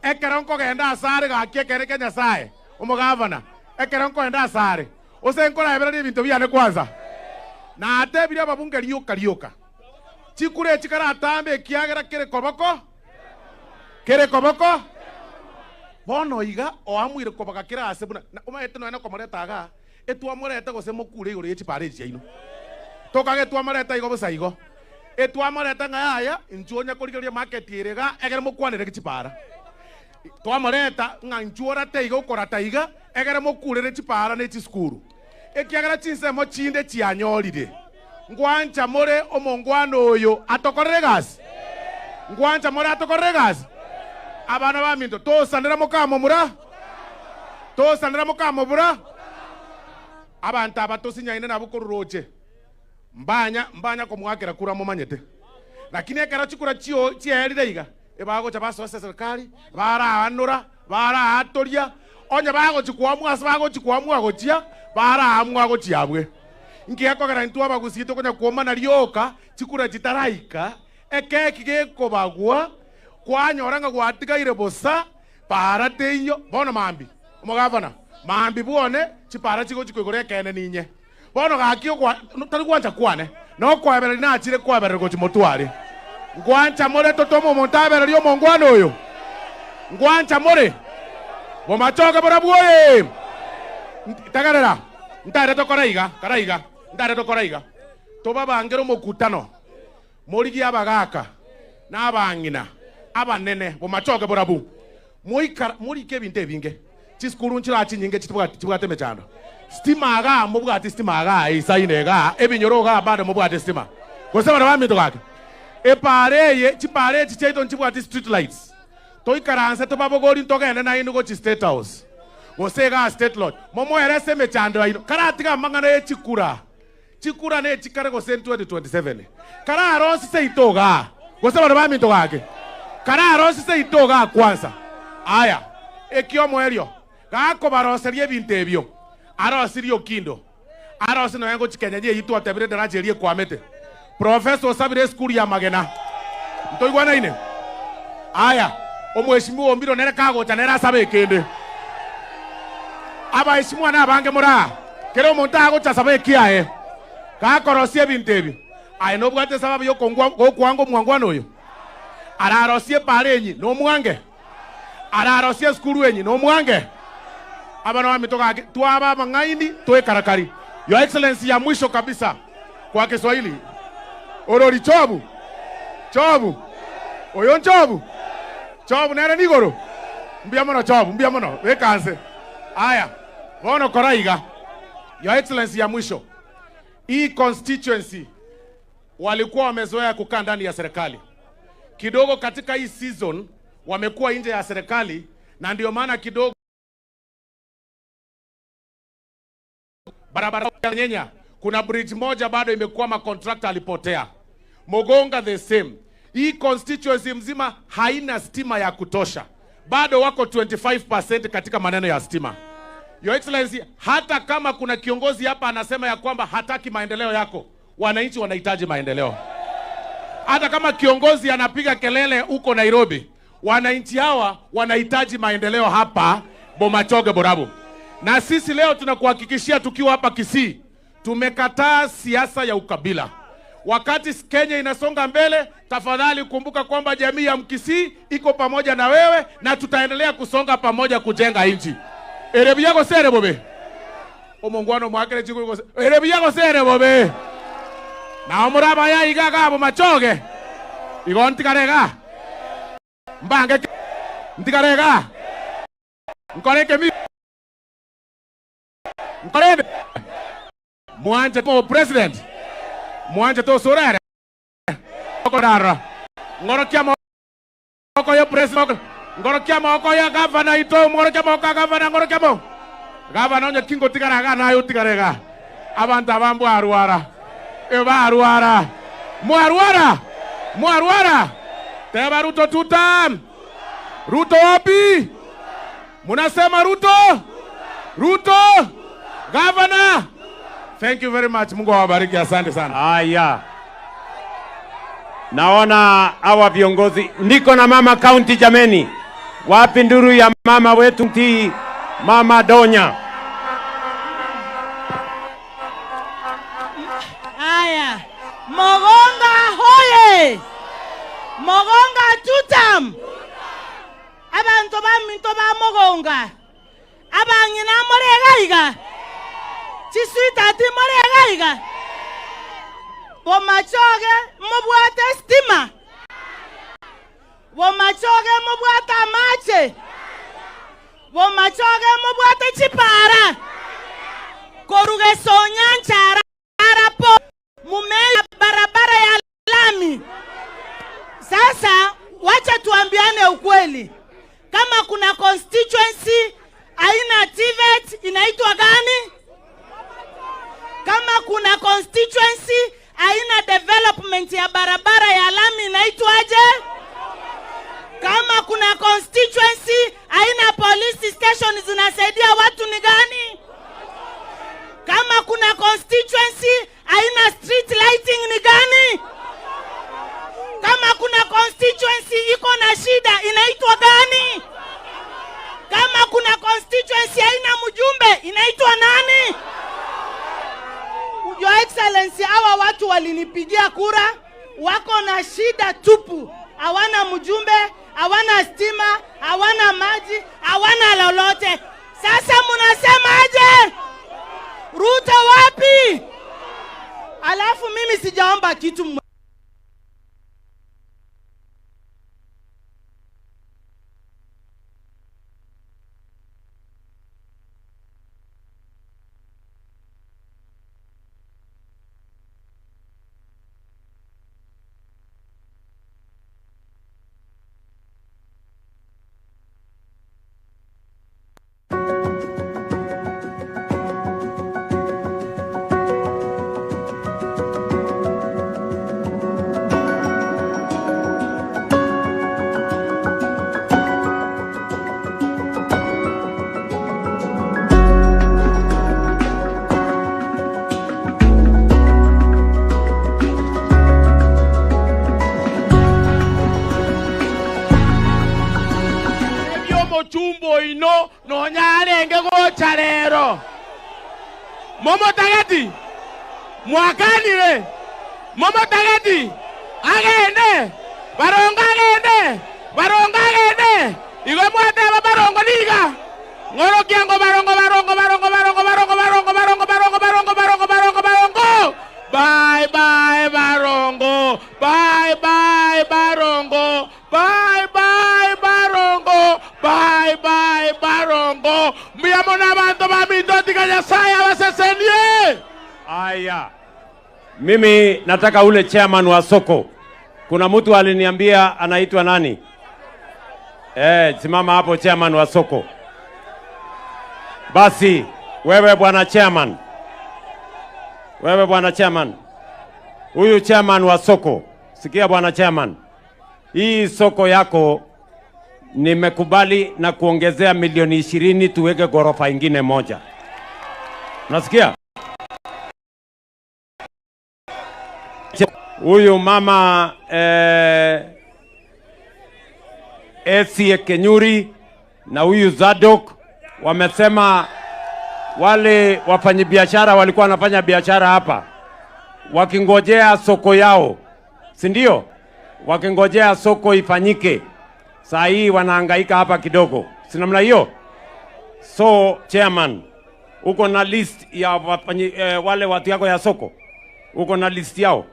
Ekeronko genda asare ga kiekere Kenya sae. Umugavana ekeronko genda asare. Osenkora ebere binto byane kwanza. Na ate bira babunge rioka. Chikure chikara atambe kiagera kere koboko. bono iga o amwire kobaga kirase buna umaete no ena komoreta aga etwamorete gose mukure iguru yechipare chiaino tokage twamoreta igo busaigo etwamoreta ngaya inchuonya kurigeria market irega egere mukwanire gichipara twamoreta nganchuora teigo korata iga egere mukurire chipara ne chiskuru ekiagera chinsemo chinde chianyorire ngwancha more omongwano oyo atokorere gasi ngwancha more atokorere gasi abana baminto tosandira mukamo mura tosandira mukamo bura abantu abatosinyaine nabukururoche mbanya komwakera kura mumanyete lakini ekera chikura chio chierire iga ebago chabaso serikali bara anura bara atoria onye bago chikwamwa bago chikwamwa gochia bara amwa gochiabwe ngiakogera ntu abagusito konya kuomana rioka chikura chitaraika ekeki gekobagwa kwanyoranga gwatigaire bosa para teyo bono mambi umugavana mambi buone chipara chigo chikwigore kene ninye bono gakio kwa tari kwanja kwane no kwabera na achire kwabera go chimotware ngwancha more totomo montabera ryo mongwano oyo ngwancha more bomachoka bora buoye tagarera ntare to koraiga ntare to koraiga to babangero mokutano morigi abagaka n'abangina abanene bomachoka bora bu muri binte binge chiskuru nchira chinyinge chitibwate mechando stima aga mubwate stima aga isainega ebinyoro ga bado mubwate stima kosema bamito gake epareye chipare chicheito nchibwate street lights toikaranse to babogori ntogene na inu go chi state house gosega state lodge momo erese mechando aino karatiga mangana chikura ne chikare go 2027 kara arosi seitoga gosema bamito gake kara arosi seitoga kwanza aya ekio mwerio gako baroserie bintebyo arosirio kindo arosi no yango chikenyaje yitu atebire darajerie kwamete professor sabire school ya magena ntoigwana ine aya omweshimiwa ombiro nere kago chanera sabe kende aba eshimwa na bange mura kero montago cha sabe kiae gako rosie bintebyo ai no bwate sababu yo kongwa kwango mwangwano oyo ararosie parenyi no mwange ararosie skuru enyi no mwange abana wamitoka tuaba mangaini toe karakari. Your Excellency ya mwisho kabisa kwa Kiswahili orori chobu oyo chobu nere nigoro mbiamono chobu mbiamono wekanze aya bono koraiga. Your Excellency ya mwisho, hii constituency walikuwa wamezoea kukaa ndani ya serikali kidogo, katika hii season wamekuwa nje ya serikali, na ndio maana kidogo barabara ya Nyenya kuna bridge moja bado imekuwa contractor alipotea. Mogonga the same. Hii constituency mzima haina stima ya kutosha, bado wako 25% katika maneno ya stima. Your Excellency, hata kama kuna kiongozi hapa anasema ya kwamba hataki maendeleo yako, wananchi wanahitaji maendeleo. Hata kama kiongozi anapiga kelele huko Nairobi, wananchi hawa wanahitaji maendeleo hapa Bomachoge Borabu. Na sisi leo tunakuhakikishia tukiwa hapa Kisii, tumekataa siasa ya ukabila. Wakati Kenya inasonga mbele, tafadhali kumbuka kwamba jamii ya Mkisii iko pamoja na wewe, na tutaendelea kusonga pamoja kujenga nchi. Erebiyago sere bobe. Omongwano mwakere chiko erebiyago sere bobe. Na omuraba ya igaga Bomachoge. Igo ntikarega. Mbange ntikarega. Nkoreke mi. Nkorebe. Mwanje to president. Mwanje to sorare. Okodara. Ngorokia moko ya president. Ngorokia moko ya governor ito. Ngorokia moko ya governor. Ngorokia moko. Governor onye kingo tikaraga na yo tikarega. Abanta bambu aruara. Eba aruara. Muaruara. Teba Ruto tutam. Ruto wapi? Munasema Ruto. Governor. Thank you very much. Mungu awabariki, asante sana. Haya. Naona hawa viongozi. Niko na mama county jameni. Wapi nduru ya mama wetu mti Mama Donya? Haya. Mogonga hoye. Mogonga tutam. Abantu baminto ba mogo Boronga. Abangina morega. Chisuita ti morega. Bomachoge mubwate stima. Bomachoge mubwate mache. Bomachoge mubwate chipara. Koruge sonyanchara arapo mumeya barabara ya lami. Sasa wacha tuambiane ukweli. Kama kuna constituency aina TVET inaitwa gani? Kama kuna constituency aina development ya barabara ya lami inaitwaje? Kama kuna constituency aina police station zinasaidia watu ni gani? Kama kuna constituency aina street lighting ni gani? Kama kuna constituency iko na shida inaitwa gani? Kama kuna constituency aina mjumbe inaitwa nani? Your Excellency, hawa watu walinipigia kura, wako na shida tupu. Hawana mjumbe, hawana stima, hawana maji, hawana lolote. Sasa mnasemaje? Ruto wapi? Alafu mimi sijaomba kitu. Chumbo ino no nyarenge gocha rero Momo Tagati mwakanire Momo Tagati agende Baronga agende igo mwate Barongo liga ngoro kiango Barongo bye bye Barongo bye bye Barongo bye bye Barongo miyamona bantu bamindoti kanya saya basesenie. Aya, mimi nataka ule chairman wa soko. Kuna mtu aliniambia anaitwa nani? Simama hapo chairman wa soko. Basi wewe bwana chairman, huyu chairman wa soko, sikia bwana chairman, hii soko yako nimekubali na kuongezea milioni 20 tuweke gorofa ingine moja. Nasikia? Huyu mama Esie Kenyuri na huyu Zadok wamesema wale wafanyabiashara walikuwa wanafanya biashara hapa wakingojea soko yao, si ndio? Wakingojea soko ifanyike. Saa hii wanahangaika hapa kidogo, si namna hiyo? So chairman, uko na list ya wale watu yako ya soko? Uko na list yao?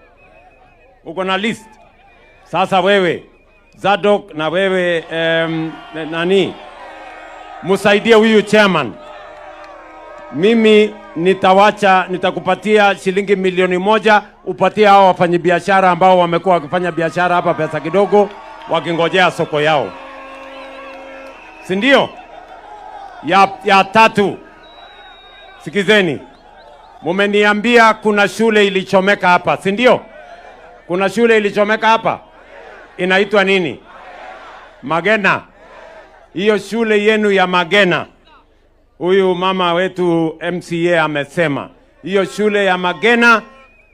Uko na list? Sasa wewe Zadok na wewe nani, musaidie huyu chairman. Mimi nitakupatia shilingi milioni 1 upatie hao wafanyabiashara ambao wamekuwa wakifanya biashara hapa pesa kidogo wakingojea soko yao, si ndio? Ya tatu, sikizeni, mumeniambia kuna shule ilichomeka hapa, si ndio? Kuna shule ilichomeka hapa, inaitwa nini? Magena. Hiyo shule yenu ya Magena, huyu mama wetu MCA amesema hiyo shule ya Magena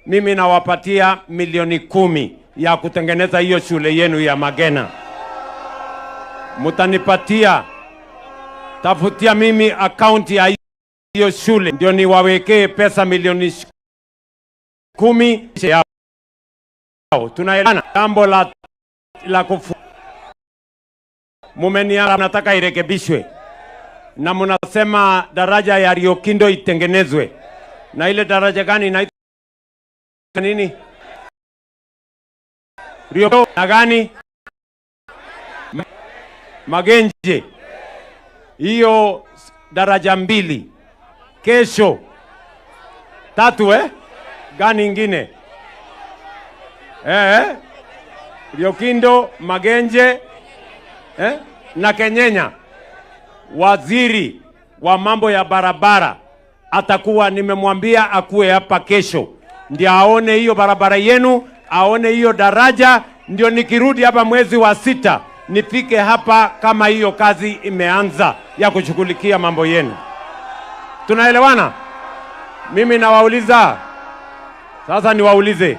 mimi nawapatia milioni 10 ya kutengeneza hiyo shule yenu ya Magena. Mutanipatia, tafutia mimi account ya hiyo shule ndio niwawekee pesa milioni 10 yao. Tunaelewana? Jambo la kufu mumenia nataka irekebishwe. na mnasema daraja ya Riokindo itengenezwe. Na ile daraja gani inaitwa nini? Rio na gani? Magenje. Hiyo daraja mbili. Kesho 3 gani ingine? Riokindo, Magenje na Kenyenya. Waziri wa mambo ya barabara atakuwa, nimemwambia akuwe hapa kesho, ndio aone hiyo barabara yenu, aone hiyo daraja, ndio nikirudi hapa mwezi wa 6 nifike hapa kama hiyo kazi imeanza ya kushughulikia mambo yenu. Tunaelewana? Mimi nawauliza sasa, niwaulize,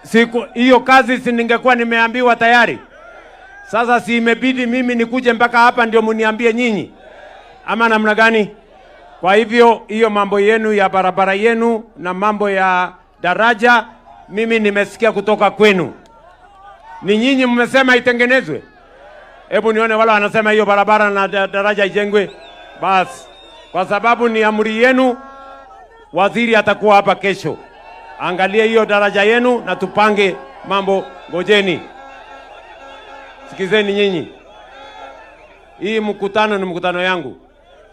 siku hiyo kazi si ningekuwa nimeambiwa tayari? Sasa si imebidi mimi nikuje mpaka hapa ndio muniambie nyinyi, ama namna gani? Kwa hivyo hiyo mambo yenu ya barabara yenu na mambo ya daraja, mimi nimesikia kutoka kwenu. Ni nyinyi mmesema itengenezwe. Hebu nione wala wanasema hiyo barabara na daraja ijengwe. Basi, kwa sababu ni amri yenu, waziri atakuwa hapa kesho. Angalia hiyo daraja yenu na tupange mambo. Ngojeni, sikizeni nyinyi, hii mkutano ni mkutano yangu,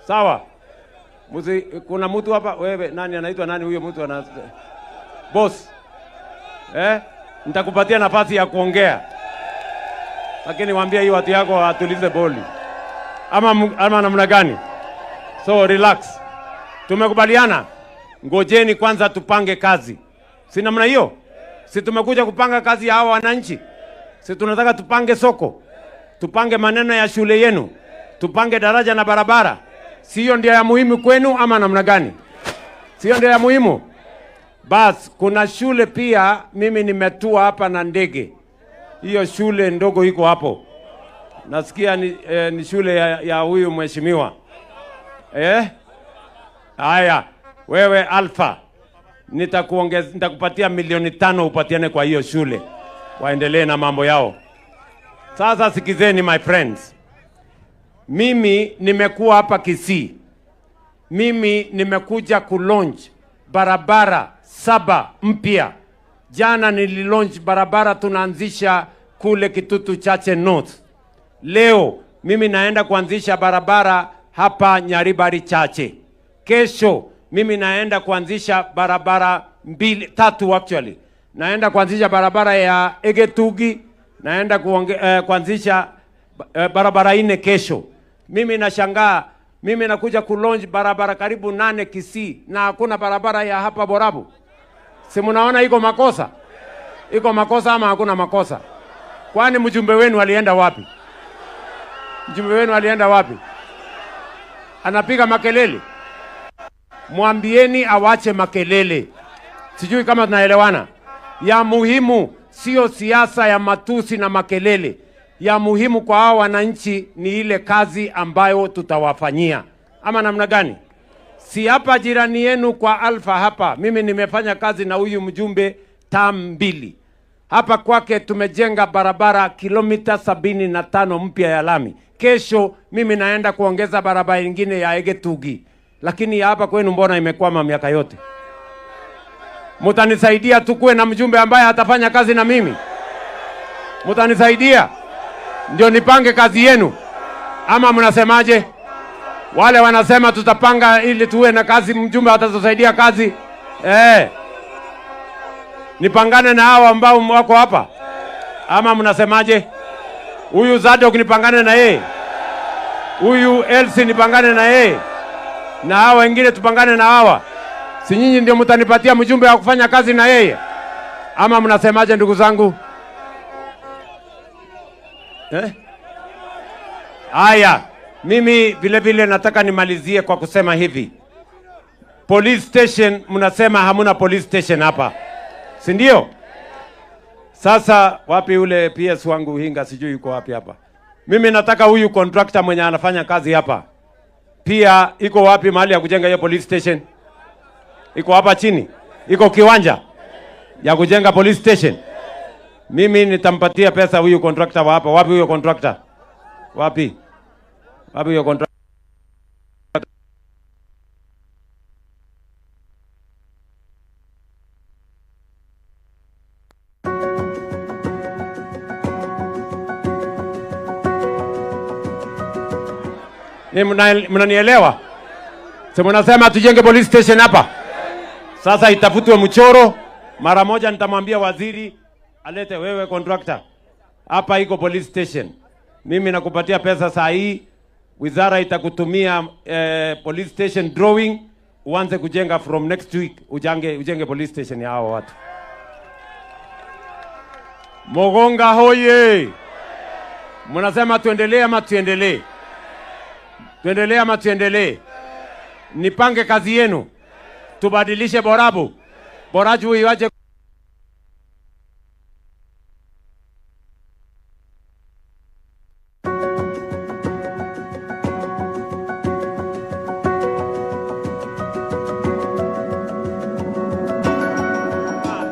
sawa? Kuna mtu hapa, wewe nani anaitwa nani huyo mtu boss? Nitakupatia nafasi ya kuongea, lakini waambie hiyo watu yako atulize boli, ama namna gani? So relax, tumekubaliana. Ngojeni kwanza tupange kazi, si namna hiyo? Si tumekuja kupanga kazi ya hawa wananchi? Si tunataka tupange soko, tupange maneno ya shule yenu, tupange daraja na barabara. Sio ndio ya muhimu kwenu ama namna gani? Sio ndio ya muhimu? Bas, kuna shule pia mimi nimetua hapa na ndege. Hiyo shule ndogo iko hapo. Nasikia ni shule ya huyu mheshimiwa. Haya, wewe Alpha, nitakupatia milioni 5 upatiane kwa hiyo shule, waendelee na mambo yao. Sasa sikizeni my friends, mimi nimekuwa hapa Kisii. Mimi nimekuja kulaunch barabara 7 mpya. Jana nililaunch barabara tunaanzisha kule Kitutu Chache North. Leo mimi naenda kuanzisha barabara hapa Nyaribari Chache. Kesho mimi naenda kuanzisha barabara 3 actually. Naenda kuanzisha barabara ya Egetugi, naenda kuanzisha barabara 4 kesho. Mimi nashangaa, mimi nakuja kulaunch barabara karibu 8 Kisii na hakuna barabara ya hapa Borabu. Si mnaona iko makosa? Iko makosa ama hakuna makosa? Kwani mjumbe wenu alienda wapi? Mjumbe wenu alienda wapi? Anapiga makelele. Mwambieni awache makelele. Sijui kama tunaelewana. Ya muhimu sio siasa ya matusi na makelele. Ya muhimu kwa hao wananchi ni ile kazi ambayo tutawafanyia. Ama namna gani? Si hapa jirani yenu kwa Alpha hapa, mimi nimefanya kazi na huyu mjumbe term 2. Hapa kwake tumejenga barabara kilomita 75 mpya ya lami. Kesho mimi naenda kuongeza barabara nyingine ya Egetugi. Lakini ya hapa kwenu mbona imekwama miaka yote? Mutanisaidia tukue na mjumbe ambaye atafanya kazi na mimi? Mutanisaidia ndio nipange kazi yenu, ama mnasemaje? Wale wanasema tutapanga ili tuwe na kazi, mjumbe atatusaidia kazi. Nipangane na hao ambao wako hapa, ama mnasemaje? Huyu Zadok nipangane na yeye, huyu Elsie nipangane na yeye, na hao wengine tupangane na hawa. Si nyinyi ndio mtanipatia mjumbe wa kufanya kazi na yeye, ama mnasemaje ndugu zangu? Haya, mimi vile vile nataka nimalizie kwa kusema hivi. Police station, mnasema hamuna police station hapa, si ndio? Sasa wapi ule PS wangu Hinga, sijui yuko wapi hapa. Mimi nataka huyu contractor mwenye anafanya kazi hapa pia, iko wapi mahali ya kujenga hiyo police station? Iko hapa chini, iko kiwanja ya kujenga police station. Mimi nitampatia pesa huyu contractor wa hapa. Wapi huyo contractor? Wapi? Wapi hiyo contract? Mnanielewa? Si mnasema tujenge police station hapa? Sasa itafutwe mchoro mara moja. Nitamwambia waziri alete wewe contractor. Hapa iko police station. Mimi nakupatia pesa saa hii. Wizara itakutumia police station drawing, uanze kujenga from next week. Ujenge police station ya hao watu. Mogonga hoye! Mnasema tuendelee ama tuendelee? Tuendelee ama tuendelee? Nipange kazi yenu. Tubadilishe Borabu. Boraju iwaje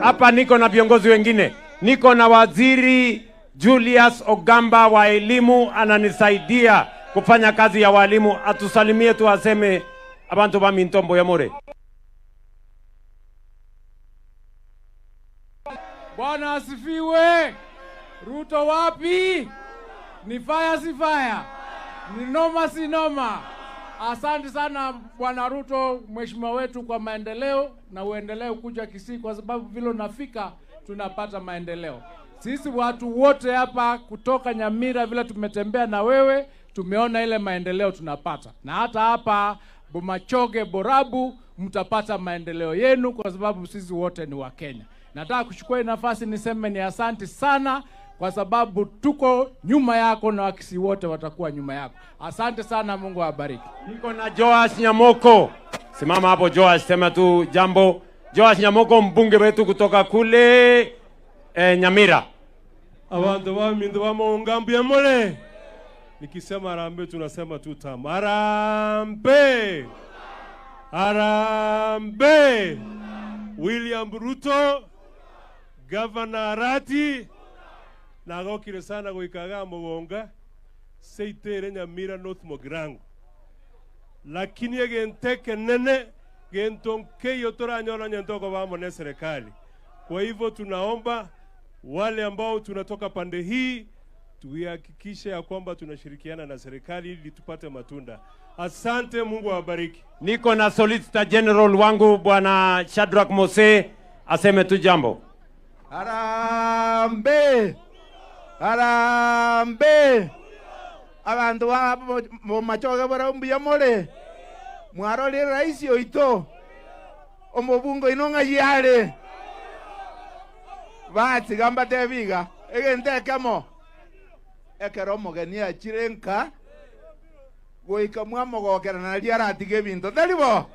hapa. Niko na viongozi wengine. Niko na waziri Julius Ogamba wa elimu, ananisaidia kufanya kazi ya walimu. Atusalimie tu, aseme abantu ba Mintombo ya More. Bwana asifiwe. Ruto wapi? Ni fire si fire? Ni noma si noma? Asante sana Bwana Ruto, mheshimiwa wetu, kwa maendeleo, na uendelee kuja Kisii kwa sababu vile unafika tunapata maendeleo. Sisi watu wote hapa kutoka Nyamira vile tumetembea na wewe, tumeona ile maendeleo tunapata. Na hata hapa Bomachoge, Borabu mtapata maendeleo yenu kwa sababu sisi wote ni wa Kenya. Nataka kuchukua nafasi niseme ni asante sana kwa sababu tuko nyuma yako na Wakisii wote watakuwa nyuma yako. Asante sana, Mungu awabariki. Niko na Joash Nyamoko. Simama hapo Joash, sema tu jambo. Joash Nyamoko, mbunge wetu kutoka kule Nyamira. Abantu ba Minto ba Mongambi ya More. Nikisema Harambee tunasema tu tamu. Harambee! Harambee! William Ruto, Governor Arati, nagokire sana goikaga Mugonga, seitere Nyamira North Mogirango. Lakini egenteke nene, gentonke yotoranyona nyantoko vamo na serikali. Kwa hivyo tunaomba wale ambao tunatoka pande hii, tuhakikishe ya kwamba tunashirikiana na serikali ili tupate matunda. Asante, Mungu awabariki. Niko na Solicitor General wangu Bwana Shadrack Mose, aseme tu jambo. Harambee! Harambee! Abantu ba Bomachoge Borabu ya More. Mwarori rais oito. Omobungo inonga yale. Bati gamba tebiga. Egente kamo. Ekero mogeni achirenka. Goika mwamogokera na liaratige binto. Dalibo.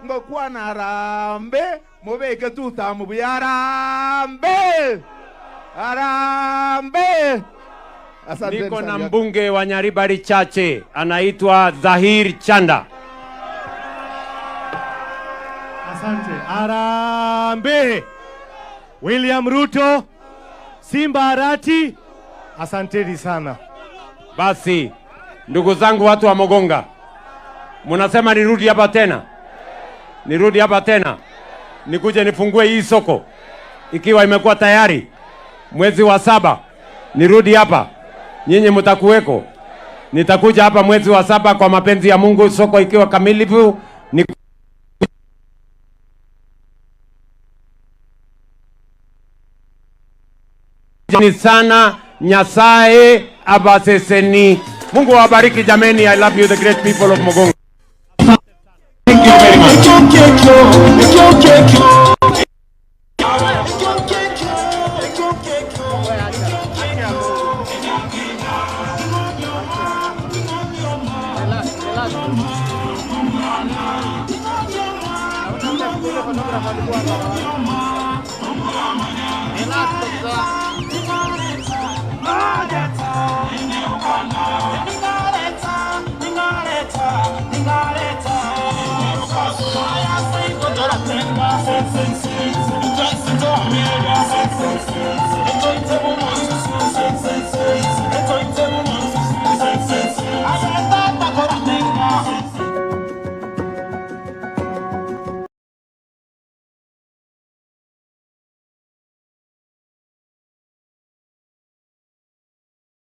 Ngokwana Harambee, mubeke tutamu bya Harambee. Harambee! Asante. Niko na mbunge wa Nyaribari Chache, anaitwa Zahir Chanda. Asante. Harambee! William Ruto, Simba Arati, asanteni sana. Basi, ndugu zangu watu wa Mogonga, munasema nirudi hapa tena? Nirudi hapa tena? Nikuje nifungue hii soko ikiwa imekuwa tayari mwezi wa 7? Nirudi hapa? Nyinyi mtakuweko? Nitakuja hapa mwezi wa 7 kwa mapenzi ya Mungu, soko ikiwa kamilifu. Ni sana Nyasaye abaseseni. Mungu awabariki jameni. I love you, the great people of Mogonga. Thank you very much. Ah,